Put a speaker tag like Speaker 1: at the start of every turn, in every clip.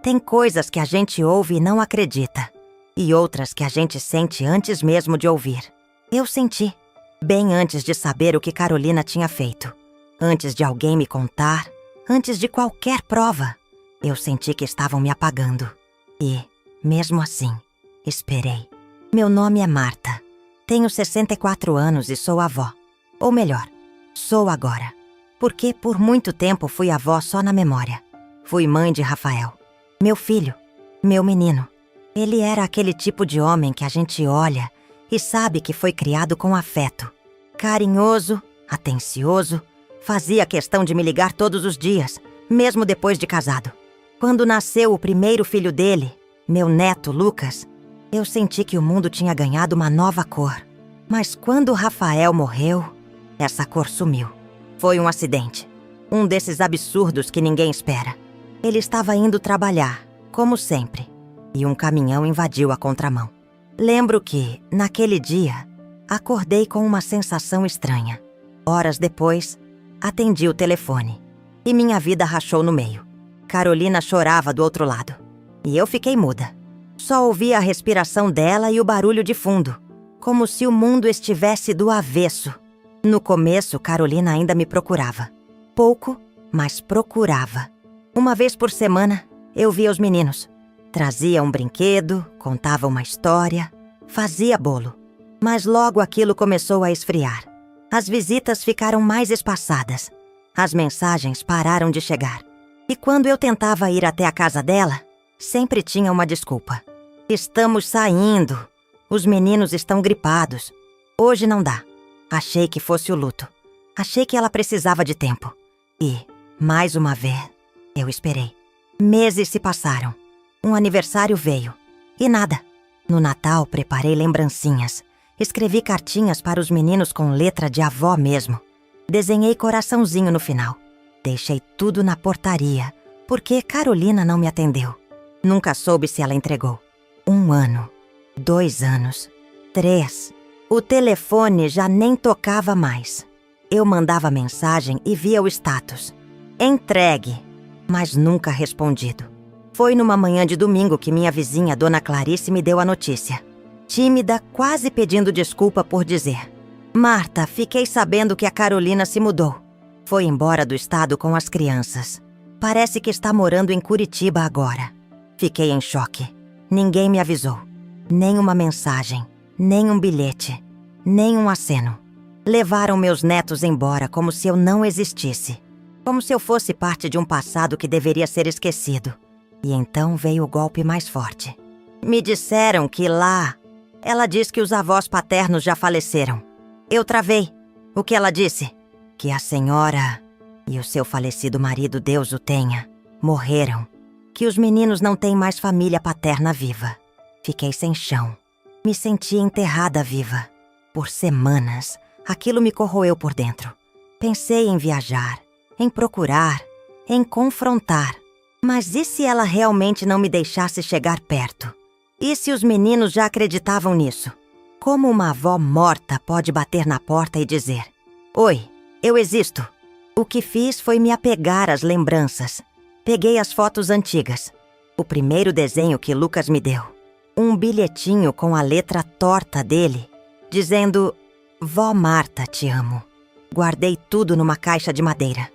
Speaker 1: Tem coisas que a gente ouve e não acredita, e outras que a gente sente antes mesmo de ouvir. Eu senti, bem antes de saber o que Carolina tinha feito. Antes de alguém me contar, antes de qualquer prova, eu senti que estavam me apagando. E, mesmo assim, esperei. Meu nome é Marta. Tenho 64 anos e sou avó. Ou melhor, sou agora. Porque por muito tempo fui avó só na memória. Fui mãe de Rafael. Meu filho, meu menino. Ele era aquele tipo de homem que a gente olha e sabe que foi criado com afeto. Carinhoso, atencioso, fazia questão de me ligar todos os dias, mesmo depois de casado. Quando nasceu o primeiro filho dele, meu neto Lucas, eu senti que o mundo tinha ganhado uma nova cor. Mas quando Rafael morreu, essa cor sumiu. Foi um acidente. Um desses absurdos que ninguém espera. Ele estava indo trabalhar, como sempre, e um caminhão invadiu a contramão. Lembro que, naquele dia, acordei com uma sensação estranha. Horas depois, atendi o telefone, e minha vida rachou no meio. Carolina chorava do outro lado, e eu fiquei muda. Só ouvia a respiração dela e o barulho de fundo, como se o mundo estivesse do avesso. No começo, Carolina ainda me procurava. Pouco, mas procurava. Uma vez por semana, eu via os meninos. Trazia um brinquedo, contava uma história, fazia bolo. Mas logo aquilo começou a esfriar. As visitas ficaram mais espaçadas. As mensagens pararam de chegar. E quando eu tentava ir até a casa dela, sempre tinha uma desculpa. Estamos saindo. Os meninos estão gripados. Hoje não dá. Achei que fosse o luto. Achei que ela precisava de tempo. E, mais uma vez, eu esperei. Meses se passaram. Um aniversário veio. E nada. No Natal, preparei lembrancinhas. Escrevi cartinhas para os meninos com letra de avó mesmo. Desenhei coraçãozinho no final. Deixei tudo na portaria, porque Carolina não me atendeu. Nunca soube se ela entregou. 1 ano, 2 anos, 3. O telefone já nem tocava mais. Eu mandava mensagem e via o status. Entregue, mas nunca respondido. Foi numa manhã de domingo que minha vizinha, Dona Clarice, me deu a notícia. Tímida, quase pedindo desculpa por dizer: Marta, fiquei sabendo que a Carolina se mudou. Foi embora do estado com as crianças. Parece que está morando em Curitiba agora. Fiquei em choque. Ninguém me avisou. Nem uma mensagem, nem um bilhete, nem um aceno. Levaram meus netos embora como se eu não existisse. Como se eu fosse parte de um passado que deveria ser esquecido. E então veio o golpe mais forte. Me disseram que lá... Ela diz que os avós paternos já faleceram. Eu travei. O que ela disse? Que a senhora e o seu falecido marido, Deus o tenha, morreram. Que os meninos não têm mais família paterna viva. Fiquei sem chão. Me senti enterrada viva. Por semanas, aquilo me corroeu por dentro. Pensei em viajar, em procurar, em confrontar. Mas e se ela realmente não me deixasse chegar perto? E se os meninos já acreditavam nisso? Como uma avó morta pode bater na porta e dizer: Oi, eu existo. O que fiz foi me apegar às lembranças. Peguei as fotos antigas. O primeiro desenho que Lucas me deu. Um bilhetinho com a letra torta dele, dizendo: Vó Marta, te amo. Guardei tudo numa caixa de madeira.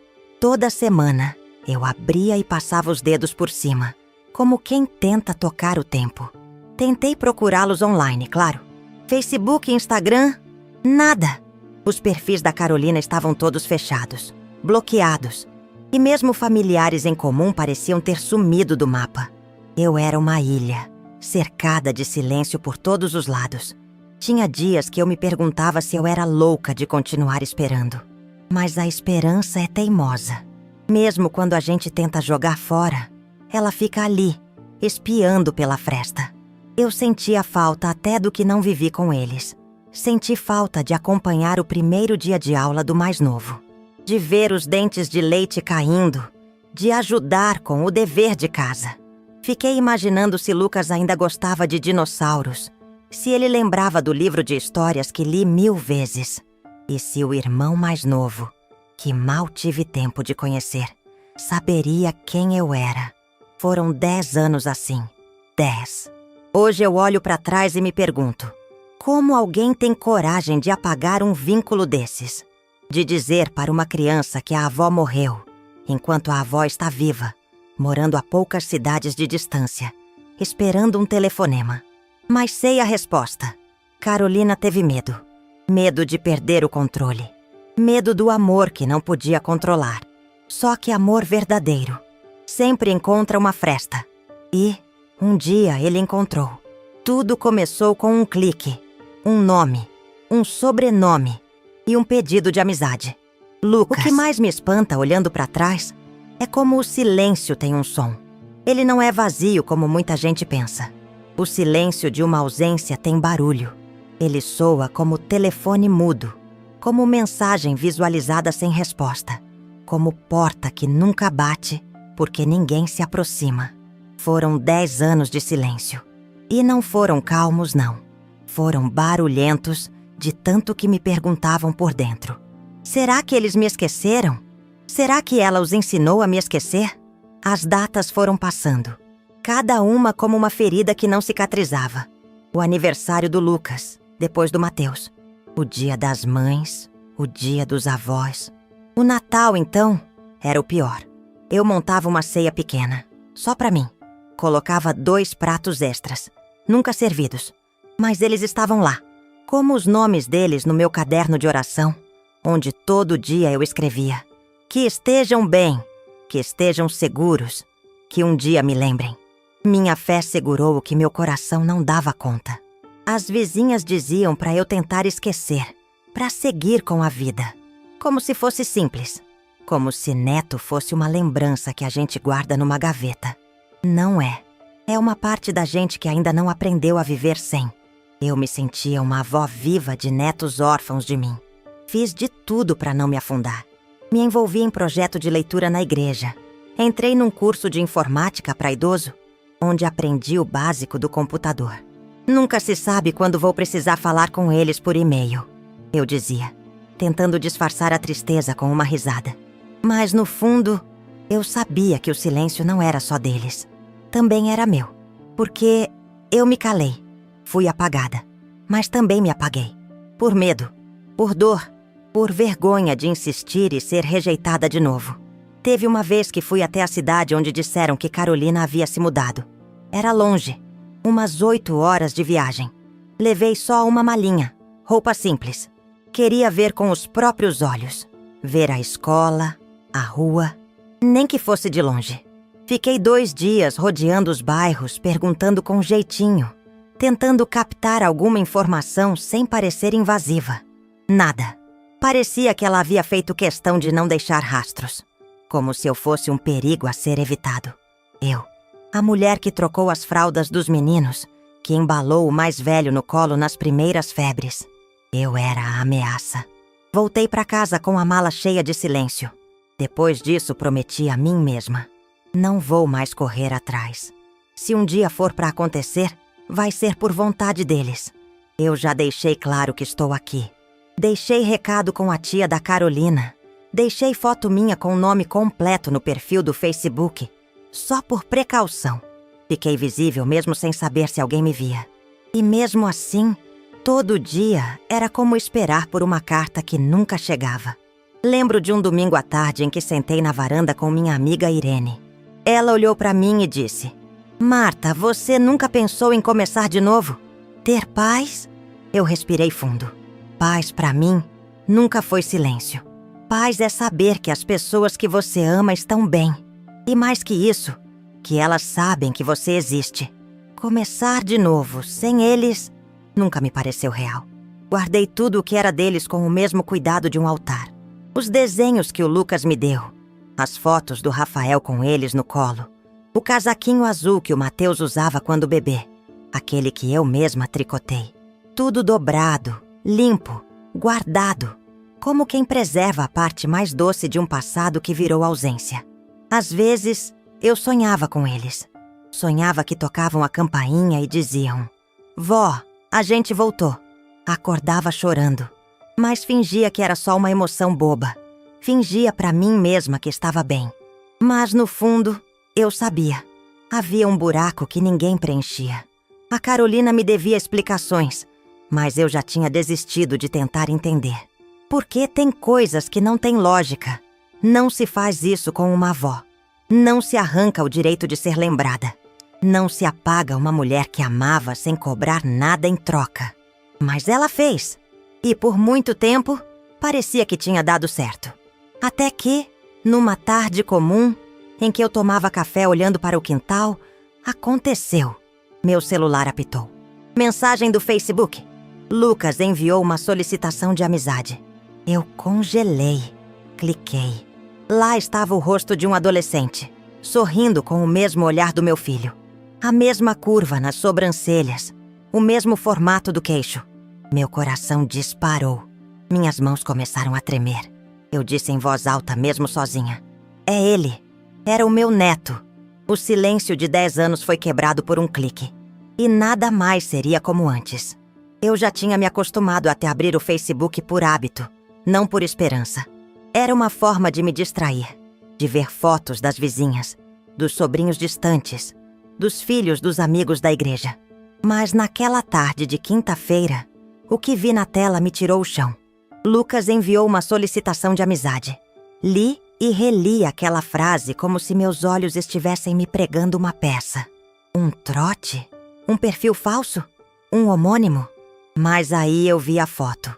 Speaker 1: Toda semana, eu abria e passava os dedos por cima, como quem tenta tocar o tempo. Tentei procurá-los online, claro. Facebook e Instagram, nada. Os perfis da Carolina estavam todos fechados, bloqueados. E mesmo familiares em comum pareciam ter sumido do mapa. Eu era uma ilha, cercada de silêncio por todos os lados. Tinha dias que eu me perguntava se eu era louca de continuar esperando. Mas a esperança é teimosa. Mesmo quando a gente tenta jogar fora, ela fica ali, espiando pela fresta. Eu sentia falta até do que não vivi com eles. Senti falta de acompanhar o primeiro dia de aula do mais novo. De ver os dentes de leite caindo. De ajudar com o dever de casa. Fiquei imaginando se Lucas ainda gostava de dinossauros. Se ele lembrava do livro de histórias que li 1000 vezes. E se o irmão mais novo, que mal tive tempo de conhecer, saberia quem eu era. Foram 10 anos assim. 10. Hoje eu olho para trás e me pergunto: como alguém tem coragem de apagar um vínculo desses? De dizer para uma criança que a avó morreu, enquanto a avó está viva, morando a poucas cidades de distância, esperando um telefonema. Mas sei a resposta. Carolina teve medo. Medo de perder o controle. Medo do amor que não podia controlar. Só que amor verdadeiro sempre encontra uma fresta. E, um dia, ele encontrou. Tudo começou com um clique, um nome, um sobrenome e um pedido de amizade. Lucas. O que mais me espanta olhando para trás é como o silêncio tem um som. Ele não é vazio como muita gente pensa. O silêncio de uma ausência tem barulho. Ele soa como telefone mudo, como mensagem visualizada sem resposta, como porta que nunca bate porque ninguém se aproxima. Foram 10 anos de silêncio. E não foram calmos, não. Foram barulhentos de tanto que me perguntavam por dentro. Será que eles me esqueceram? Será que ela os ensinou a me esquecer? As datas foram passando, cada uma como uma ferida que não cicatrizava. O aniversário do Lucas, depois do Mateus. O dia das mães, o dia dos avós. O Natal, então, era o pior. Eu montava uma ceia pequena, só pra mim. Colocava 2 pratos extras, nunca servidos. Mas eles estavam lá, como os nomes deles no meu caderno de oração, onde todo dia eu escrevia: que estejam bem, que estejam seguros, que um dia me lembrem. Minha fé segurou o que meu coração não dava conta. As vizinhas diziam para eu tentar esquecer, para seguir com a vida, como se fosse simples, como se neto fosse uma lembrança que a gente guarda numa gaveta. Não é. É uma parte da gente que ainda não aprendeu a viver sem. Eu me sentia uma avó viva de netos órfãos de mim. Fiz de tudo para não me afundar. Me envolvi em projeto de leitura na igreja. Entrei num curso de informática para idoso, onde aprendi o básico do computador. Nunca se sabe quando vou precisar falar com eles por e-mail, eu dizia, tentando disfarçar a tristeza com uma risada. Mas, no fundo, eu sabia que o silêncio não era só deles. Também era meu. Porque eu me calei. Fui apagada. Mas também me apaguei. Por medo. Por dor. Por vergonha de insistir e ser rejeitada de novo. Teve uma vez que fui até a cidade onde disseram que Carolina havia se mudado. Era longe. Umas 8 horas de viagem. Levei só uma malinha. Roupa simples. Queria ver com os próprios olhos. Ver a escola, a rua, nem que fosse de longe. Fiquei 2 dias rodeando os bairros, perguntando com jeitinho, tentando captar alguma informação sem parecer invasiva. Nada. Parecia que ela havia feito questão de não deixar rastros, como se eu fosse um perigo a ser evitado. Eu, a mulher que trocou as fraldas dos meninos, que embalou o mais velho no colo nas primeiras febres. Eu era a ameaça. Voltei para casa com a mala cheia de silêncio. Depois disso, prometi a mim mesma: não vou mais correr atrás. Se um dia for para acontecer, vai ser por vontade deles. Eu já deixei claro que estou aqui. Deixei recado com a tia da Carolina. Deixei foto minha com o nome completo no perfil do Facebook, só por precaução. Fiquei visível mesmo sem saber se alguém me via. E mesmo assim, todo dia era como esperar por uma carta que nunca chegava. Lembro de um domingo à tarde em que sentei na varanda com minha amiga Irene. Ela olhou para mim e disse: Marta, você nunca pensou em começar de novo? Ter paz? Eu respirei fundo. Paz, para mim, nunca foi silêncio. Paz é saber que as pessoas que você ama estão bem. E mais que isso, que elas sabem que você existe. Começar de novo, sem eles, nunca me pareceu real. Guardei tudo o que era deles com o mesmo cuidado de um altar. Os desenhos que o Lucas me deu, as fotos do Rafael com eles no colo, o casaquinho azul que o Mateus usava quando bebê, aquele que eu mesma tricotei. Tudo dobrado, limpo, guardado, como quem preserva a parte mais doce de um passado que virou ausência. Às vezes, eu sonhava com eles. Sonhava que tocavam a campainha e diziam: Vó, a gente voltou. Acordava chorando, mas fingia que era só uma emoção boba. Fingia pra mim mesma que estava bem. Mas no fundo, eu sabia. Havia um buraco que ninguém preenchia. A Carolina me devia explicações, mas eu já tinha desistido de tentar entender. Porque tem coisas que não têm lógica. Não se faz isso com uma avó. Não se arranca o direito de ser lembrada. Não se apaga uma mulher que amava sem cobrar nada em troca. Mas ela fez. E por muito tempo, parecia que tinha dado certo. Até que, numa tarde comum, em que eu tomava café olhando para o quintal, aconteceu. Meu celular apitou. Mensagem do Facebook. Lucas enviou uma solicitação de amizade. Eu congelei. Cliquei. Lá estava o rosto de um adolescente, sorrindo com o mesmo olhar do meu filho. A mesma curva nas sobrancelhas, o mesmo formato do queixo. Meu coração disparou. Minhas mãos começaram a tremer. Eu disse em voz alta, mesmo sozinha. É ele. Era o meu neto. O silêncio de 10 anos foi quebrado por um clique. E nada mais seria como antes. Eu já tinha me acostumado a abrir o Facebook por hábito, não por esperança. Era uma forma de me distrair, de ver fotos das vizinhas, dos sobrinhos distantes, dos filhos dos amigos da igreja. Mas naquela tarde de quinta-feira, o que vi na tela me tirou o chão. Lucas enviou uma solicitação de amizade. Li e reli aquela frase como se meus olhos estivessem me pregando uma peça. Um trote? Um perfil falso? Um homônimo? Mas aí eu vi a foto.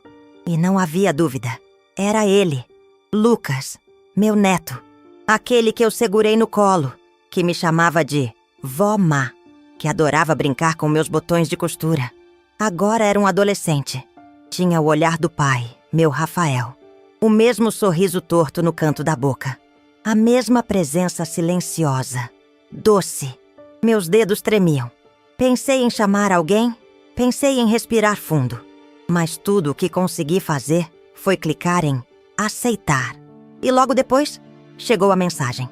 Speaker 1: E não havia dúvida. Era ele, Lucas, meu neto. Aquele que eu segurei no colo, que me chamava de Vó Má, que adorava brincar com meus botões de costura. Agora era um adolescente. Tinha o olhar do pai, meu Rafael. O mesmo sorriso torto no canto da boca. A mesma presença silenciosa, doce. Meus dedos tremiam. Pensei em chamar alguém, pensei em respirar fundo. Mas tudo o que consegui fazer foi clicar em aceitar. E logo depois, chegou a mensagem.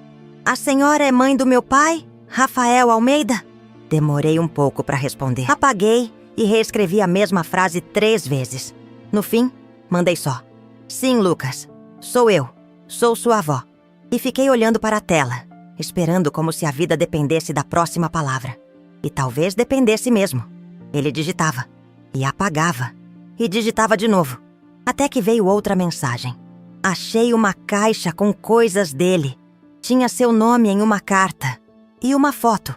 Speaker 1: A senhora é mãe do meu pai, Rafael Almeida? Demorei um pouco para responder. Apaguei e reescrevi a mesma frase 3 vezes. No fim, mandei só. Sim, Lucas. Sou eu. Sou sua avó. E fiquei olhando para a tela, esperando como se a vida dependesse da próxima palavra. E talvez dependesse mesmo. Ele digitava. E apagava. E digitava de novo. Até que veio outra mensagem. Achei uma caixa com coisas dele. Tinha seu nome em uma carta. E uma foto.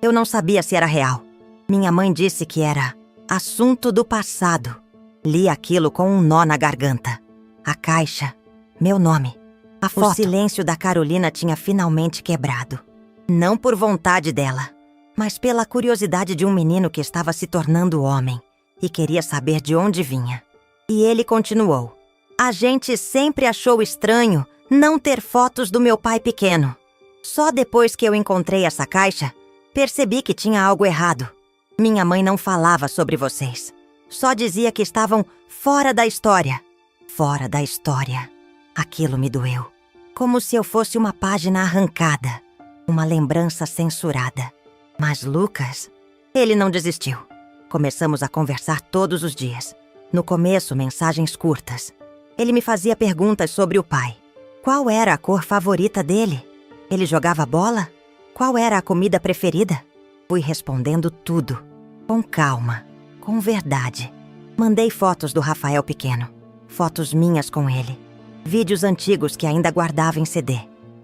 Speaker 1: Eu não sabia se era real. Minha mãe disse que era assunto do passado. Li aquilo com um nó na garganta. A caixa. Meu nome. A foto. O silêncio da Carolina tinha finalmente quebrado. Não por vontade dela, mas pela curiosidade de um menino que estava se tornando homem e queria saber de onde vinha. E ele continuou. A gente sempre achou estranho não ter fotos do meu pai pequeno. Só depois que eu encontrei essa caixa, percebi que tinha algo errado. Minha mãe não falava sobre vocês. Só dizia que estavam fora da história. Fora da história. Aquilo me doeu. Como se eu fosse uma página arrancada. Uma lembrança censurada. Mas Lucas, ele não desistiu. Começamos a conversar todos os dias. No começo, mensagens curtas. Ele me fazia perguntas sobre o pai. Qual era a cor favorita dele? Ele jogava bola? Qual era a comida preferida? Fui respondendo tudo. Com calma. Com verdade. Mandei fotos do Rafael pequeno. Fotos minhas com ele. Vídeos antigos que ainda guardava em CD.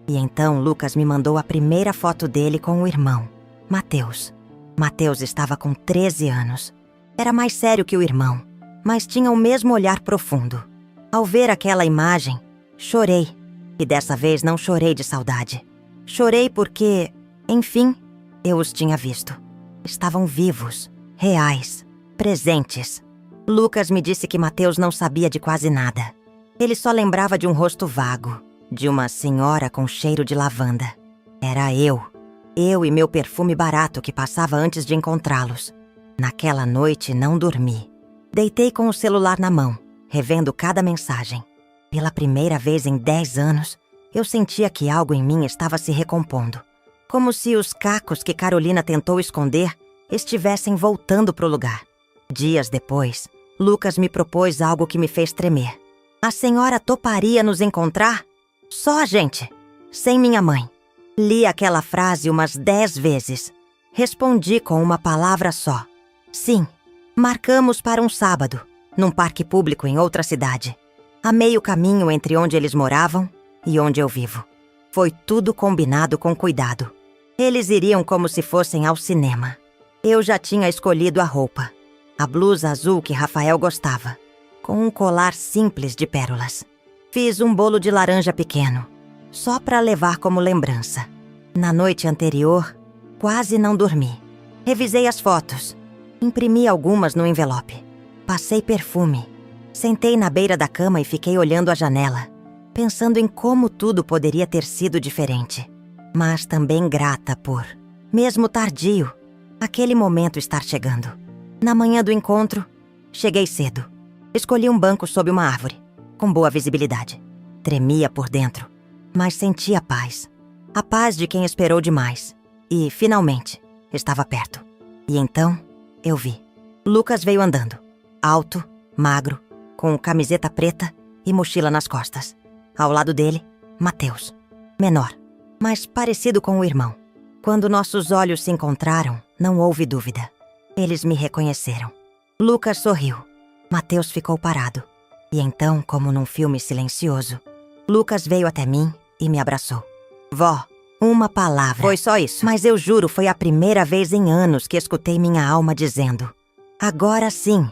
Speaker 1: E então Lucas me mandou a primeira foto dele com o irmão, Mateus. Mateus estava com 13 anos. Era mais sério que o irmão, mas tinha o mesmo olhar profundo. Ao ver aquela imagem, chorei. E dessa vez não chorei de saudade. Chorei porque, enfim, eu os tinha visto. Estavam vivos, reais, presentes. Lucas me disse que Mateus não sabia de quase nada. Ele só lembrava de um rosto vago, de uma senhora com cheiro de lavanda. Era eu e meu perfume barato que passava antes de encontrá-los. Naquela noite não dormi. Deitei com o celular na mão, revendo cada mensagem. Pela primeira vez em 10 anos, eu sentia que algo em mim estava se recompondo. Como se os cacos que Carolina tentou esconder estivessem voltando pro lugar. Dias depois, Lucas me propôs algo que me fez tremer. A senhora toparia nos encontrar? Só a gente, sem minha mãe. Li aquela frase umas 10 vezes. Respondi com uma palavra só. Sim, marcamos para um sábado, num parque público em outra cidade. A meio caminho entre onde eles moravam e onde eu vivo. Foi tudo combinado com cuidado. Eles iriam como se fossem ao cinema. Eu já tinha escolhido a roupa. A blusa azul que Rafael gostava, com um colar simples de pérolas. Fiz um bolo de laranja pequeno, só para levar como lembrança. Na noite anterior, quase não dormi. Revisei as fotos. Imprimi algumas no envelope. Passei perfume. Sentei na beira da cama e fiquei olhando a janela, pensando em como tudo poderia ter sido diferente. Mas também grata por, mesmo tardio, aquele momento estar chegando. Na manhã do encontro, cheguei cedo. Escolhi um banco sob uma árvore, com boa visibilidade. Tremia por dentro, mas sentia paz. A paz de quem esperou demais. E, finalmente, estava perto. E então, eu vi. Lucas veio andando. Alto, magro, com camiseta preta e mochila nas costas. Ao lado dele, Mateus. Menor, mas parecido com o irmão. Quando nossos olhos se encontraram, não houve dúvida. Eles me reconheceram. Lucas sorriu. Mateus ficou parado. E então, como num filme silencioso, Lucas veio até mim e me abraçou. Vó, uma palavra. Foi só isso. Mas eu juro, foi a primeira vez em anos que escutei minha alma dizendo: agora sim.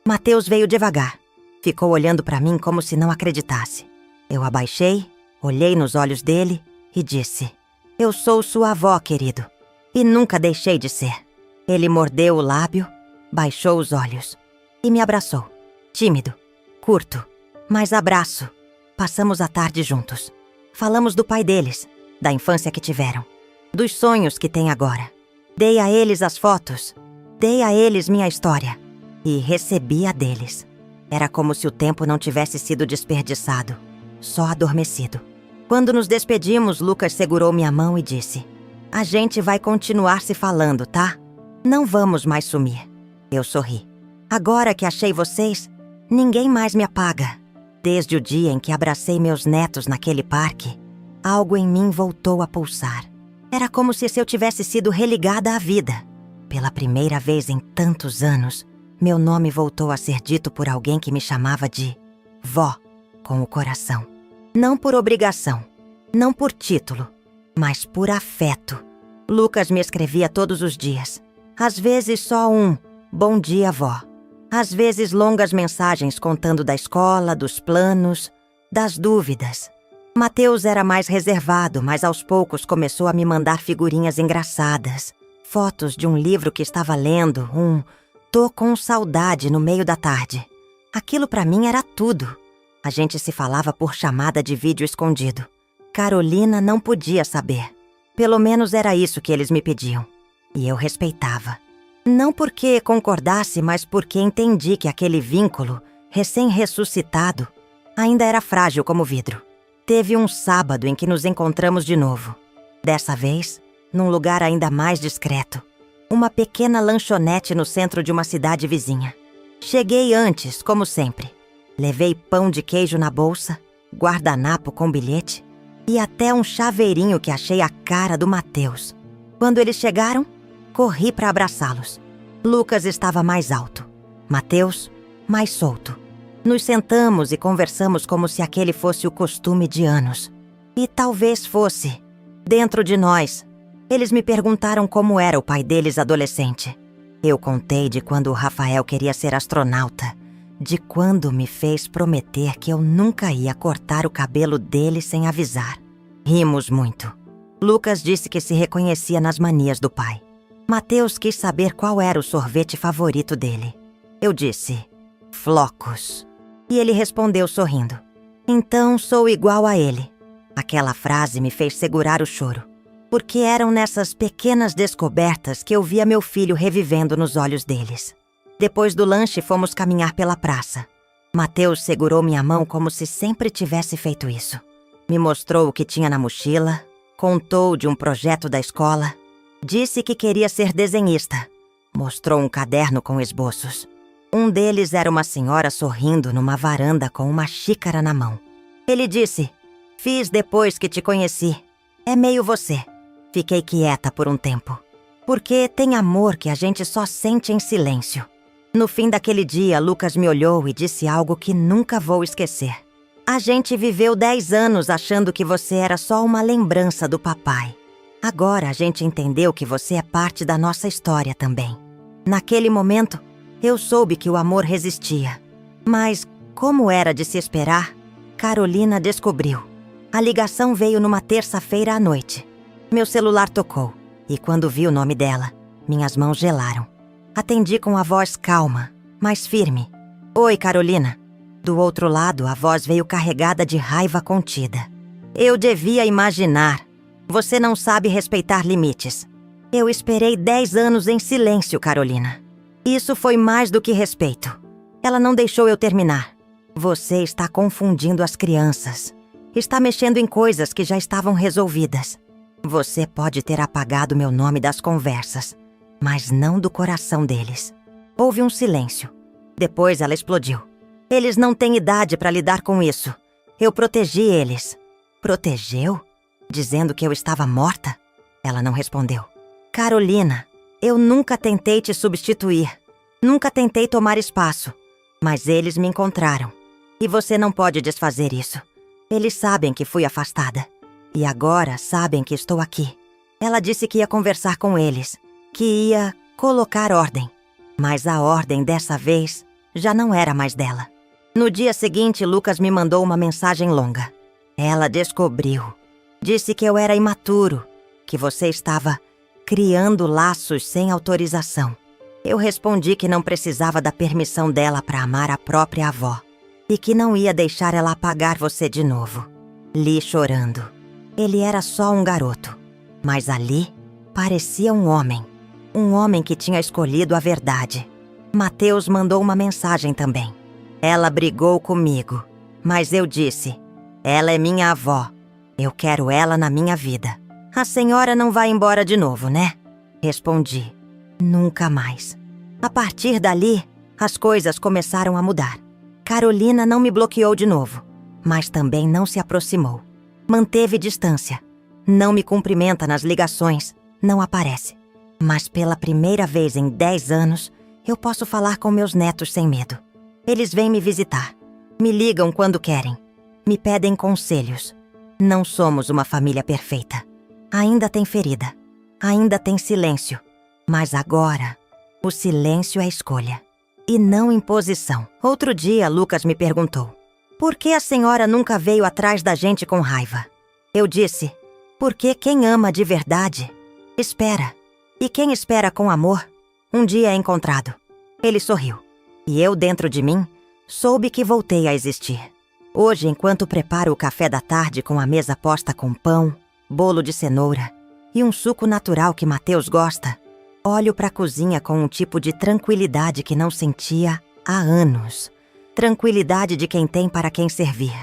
Speaker 1: Mateus veio devagar. Ficou olhando para mim como se não acreditasse. Eu abaixei, olhei nos olhos dele e disse: eu sou sua avó, querido. E nunca deixei de ser. Ele mordeu o lábio, baixou os olhos e me abraçou. Tímido, curto, mas abraço. Passamos a tarde juntos. Falamos do pai deles, da infância que tiveram, dos sonhos que têm agora. Dei a eles as fotos, dei a eles minha história e recebi a deles. Era como se o tempo não tivesse sido desperdiçado, só adormecido. Quando nos despedimos, Lucas segurou minha mão e disse: a gente vai continuar se falando, tá? Não vamos mais sumir. Eu sorri. Agora que achei vocês, ninguém mais me apaga. Desde o dia em que abracei meus netos naquele parque, algo em mim voltou a pulsar. Era como se eu tivesse sido religada à vida. Pela primeira vez em tantos anos, meu nome voltou a ser dito por alguém que me chamava de vó, com o coração. Não por obrigação, não por título, mas por afeto. Lucas me escrevia todos os dias. Às vezes só um bom dia, vó. Às vezes longas mensagens contando da escola, dos planos, das dúvidas. Mateus era mais reservado, mas aos poucos começou a me mandar figurinhas engraçadas. Fotos de um livro que estava lendo, tô com saudade no meio da tarde. Aquilo pra mim era tudo. A gente se falava por chamada de vídeo escondido. Carolina não podia saber. Pelo menos era isso que eles me pediam. E eu respeitava. Não porque concordasse, mas porque entendi que aquele vínculo, recém-ressuscitado, ainda era frágil como vidro. Teve um sábado em que nos encontramos de novo. Dessa vez, num lugar ainda mais discreto. Uma pequena lanchonete no centro de uma cidade vizinha. Cheguei antes, como sempre. Levei pão de queijo na bolsa, guardanapo com bilhete e até um chaveirinho que achei a cara do Mateus. Quando eles chegaram, corri para abraçá-los. Lucas estava mais alto, Mateus mais solto. Nos sentamos e conversamos como se aquele fosse o costume de anos. E talvez fosse. Dentro de nós, eles me perguntaram como era o pai deles adolescente. Eu contei de quando o Rafael queria ser astronauta, de quando me fez prometer que eu nunca ia cortar o cabelo dele sem avisar. Rimos muito. Lucas disse que se reconhecia nas manias do pai. Mateus quis saber qual era o sorvete favorito dele. Eu disse: Flocos. E ele respondeu sorrindo: então sou igual a ele. Aquela frase me fez segurar o choro, porque eram nessas pequenas descobertas que eu via meu filho revivendo nos olhos deles. Depois do lanche, fomos caminhar pela praça. Mateus segurou minha mão como se sempre tivesse feito isso. Me mostrou o que tinha na mochila, contou de um projeto da escola, disse que queria ser desenhista. Mostrou um caderno com esboços. Um deles era uma senhora sorrindo numa varanda com uma xícara na mão. Ele disse: fiz depois que te conheci. É meio você. Fiquei quieta por um tempo. Porque tem amor que a gente só sente em silêncio. No fim daquele dia, Lucas me olhou e disse algo que nunca vou esquecer. A gente viveu 10 anos achando que você era só uma lembrança do papai. Agora a gente entendeu que você é parte da nossa história também. Naquele momento, eu soube que o amor resistia. Mas, como era de se esperar, Carolina descobriu. A ligação veio numa terça-feira à noite. Meu celular tocou, e quando vi o nome dela, minhas mãos gelaram. Atendi com a voz calma, mas firme. Oi, Carolina. Do outro lado, a voz veio carregada de raiva contida. Eu devia imaginar. Você não sabe respeitar limites. Eu esperei 10 anos em silêncio, Carolina. Isso foi mais do que respeito. Ela não deixou eu terminar. Você está confundindo as crianças. Está mexendo em coisas que já estavam resolvidas. Você pode ter apagado meu nome das conversas, mas não do coração deles. Houve um silêncio. Depois ela explodiu. Eles não têm idade para lidar com isso. Eu protegi eles. Protegeu? Dizendo que eu estava morta? Ela não respondeu. Carolina, eu nunca tentei te substituir. Nunca tentei tomar espaço. Mas eles me encontraram. E você não pode desfazer isso. Eles sabem que fui afastada. E agora sabem que estou aqui. Ela disse que ia conversar com eles. Que ia colocar ordem. Mas a ordem dessa vez já não era mais dela. No dia seguinte, Lucas me mandou uma mensagem longa. Ela descobriu. Disse que eu era imaturo. Que você estava criando laços sem autorização. Eu respondi que não precisava da permissão dela para amar a própria avó. E que não ia deixar ela apagar você de novo. Li chorando. Ele era só um garoto. Mas ali parecia um homem. Um homem que tinha escolhido a verdade. Mateus mandou uma mensagem também. Ela brigou comigo. Mas eu disse, ela é minha avó. Eu quero ela na minha vida. A senhora não vai embora de novo, né? Respondi, nunca mais. A partir dali, as coisas começaram a mudar. Carolina não me bloqueou de novo, mas também não se aproximou. Manteve distância. Não me cumprimenta nas ligações, não aparece. Mas pela primeira vez em 10 anos, eu posso falar com meus netos sem medo. Eles vêm me visitar. Me ligam quando querem. Me pedem conselhos. Não somos uma família perfeita. Ainda tem ferida. Ainda tem silêncio. Mas agora, o silêncio é escolha. E não imposição. Outro dia, Lucas me perguntou: por que a senhora nunca veio atrás da gente com raiva? Eu disse, porque quem ama de verdade, espera. E quem espera com amor, um dia é encontrado. Ele sorriu. E eu, dentro de mim, soube que voltei a existir. Hoje, enquanto preparo o café da tarde com a mesa posta com pão, bolo de cenoura e um suco natural que Mateus gosta, olho para a cozinha com um tipo de tranquilidade que não sentia há anos. Tranquilidade de quem tem para quem servir.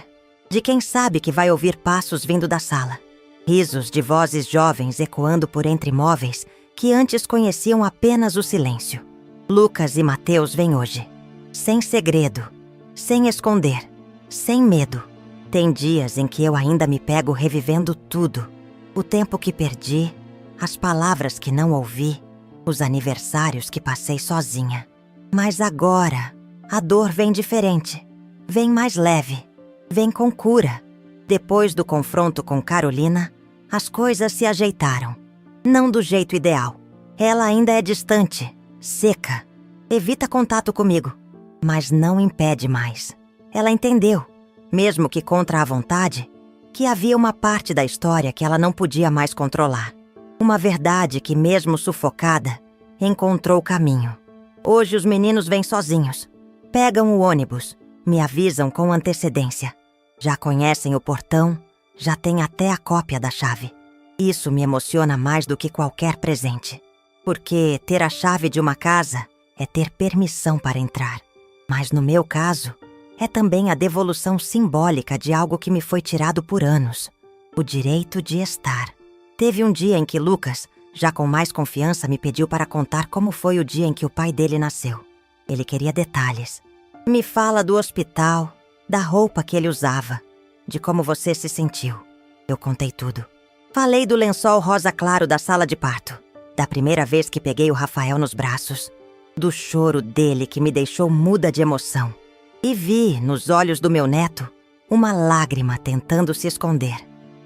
Speaker 1: De quem sabe que vai ouvir passos vindo da sala. Risos de vozes jovens ecoando por entre móveis que antes conheciam apenas o silêncio. Lucas e Mateus vêm hoje. Sem segredo. Sem esconder. Sem medo. Tem dias em que eu ainda me pego revivendo tudo. O tempo que perdi, as palavras que não ouvi, os aniversários que passei sozinha. Mas agora, a dor vem diferente. Vem mais leve. Vem com cura. Depois do confronto com Carolina, as coisas se ajeitaram. Não do jeito ideal. Ela ainda é distante, seca. Evita contato comigo, mas não impede mais. Ela entendeu, mesmo que contra a vontade, que havia uma parte da história que ela não podia mais controlar. Uma verdade que, mesmo sufocada, encontrou caminho. Hoje os meninos vêm sozinhos. Pegam o ônibus, me avisam com antecedência. Já conhecem o portão, já têm até a cópia da chave. Isso me emociona mais do que qualquer presente. Porque ter a chave de uma casa é ter permissão para entrar. Mas no meu caso, é também a devolução simbólica de algo que me foi tirado por anos. O direito de estar. Teve um dia em que Lucas, já com mais confiança, me pediu para contar como foi o dia em que o pai dele nasceu. Ele queria detalhes. Me fala do hospital, da roupa que ele usava, de como você se sentiu. Eu contei tudo. Falei do lençol rosa claro da sala de parto, da primeira vez que peguei o Rafael nos braços, do choro dele que me deixou muda de emoção. E vi, nos olhos do meu neto, uma lágrima tentando se esconder.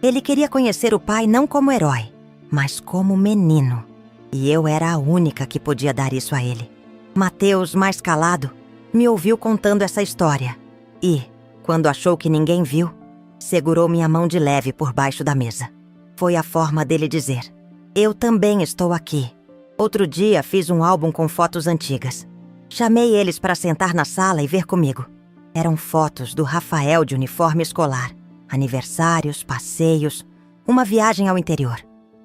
Speaker 1: Ele queria conhecer o pai não como herói, mas como menino. E eu era a única que podia dar isso a ele. Mateus, mais calado, me ouviu contando essa história. E, quando achou que ninguém viu, segurou minha mão de leve por baixo da mesa. Foi a forma dele dizer: eu também estou aqui. Outro dia fiz um álbum com fotos antigas. Chamei eles para sentar na sala e ver comigo. Eram fotos do Rafael de uniforme escolar, aniversários, passeios, uma viagem ao interior.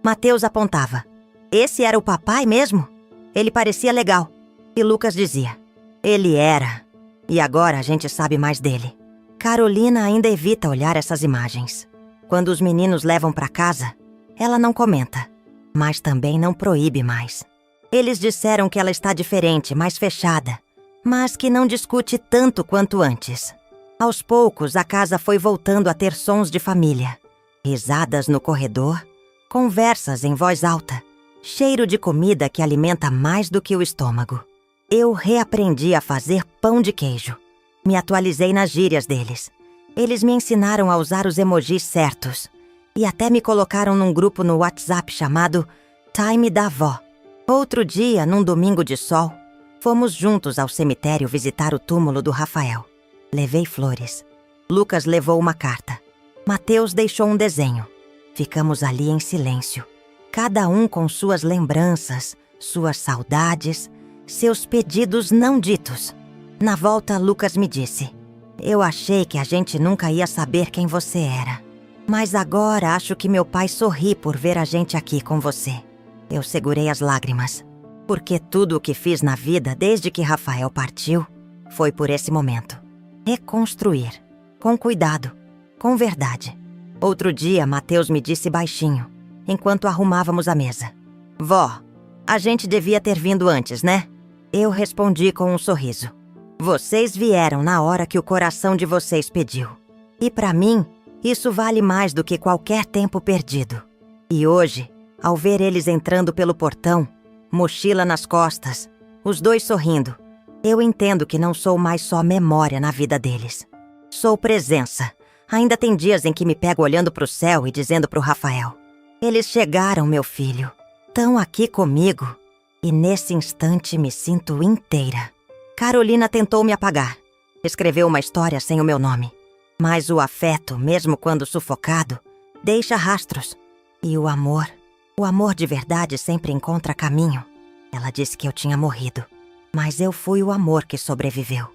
Speaker 1: Mateus apontava: esse era o papai mesmo? Ele parecia legal. E Lucas dizia: ele era. E agora a gente sabe mais dele. Carolina ainda evita olhar essas imagens. Quando os meninos levam para casa, ela não comenta, mas também não proíbe mais. Eles disseram que ela está diferente, mais fechada, mas que não discute tanto quanto antes. Aos poucos, a casa foi voltando a ter sons de família. Risadas no corredor, conversas em voz alta, cheiro de comida que alimenta mais do que o estômago. Eu reaprendi a fazer pão de queijo. Me atualizei nas gírias deles. Eles me ensinaram a usar os emojis certos e até me colocaram num grupo no WhatsApp chamado Time da Avó. Outro dia, num domingo de sol, fomos juntos ao cemitério visitar o túmulo do Rafael. Levei flores. Lucas levou uma carta. Mateus deixou um desenho. Ficamos ali em silêncio, cada um com suas lembranças, suas saudades, seus pedidos não ditos. Na volta, Lucas me disse: eu achei que a gente nunca ia saber quem você era. Mas agora acho que meu pai sorri por ver a gente aqui com você. Eu segurei as lágrimas, porque tudo o que fiz na vida desde que Rafael partiu foi por esse momento. Reconstruir, com cuidado, com verdade. Outro dia, Mateus me disse baixinho, enquanto arrumávamos a mesa: vó, a gente devia ter vindo antes, né? Eu respondi com um sorriso: vocês vieram na hora que o coração de vocês pediu. E para mim, isso vale mais do que qualquer tempo perdido. E hoje, ao ver eles entrando pelo portão, mochila nas costas, os dois sorrindo, eu entendo que não sou mais só memória na vida deles. Sou presença. Ainda tem dias em que me pego olhando pro céu e dizendo pro Rafael: eles chegaram, meu filho. Tão aqui comigo. E nesse instante me sinto inteira. Carolina tentou me apagar. Escreveu uma história sem o meu nome. Mas o afeto, mesmo quando sufocado, deixa rastros. E o amor de verdade sempre encontra caminho. Ela disse que eu tinha morrido, mas eu fui o amor que sobreviveu.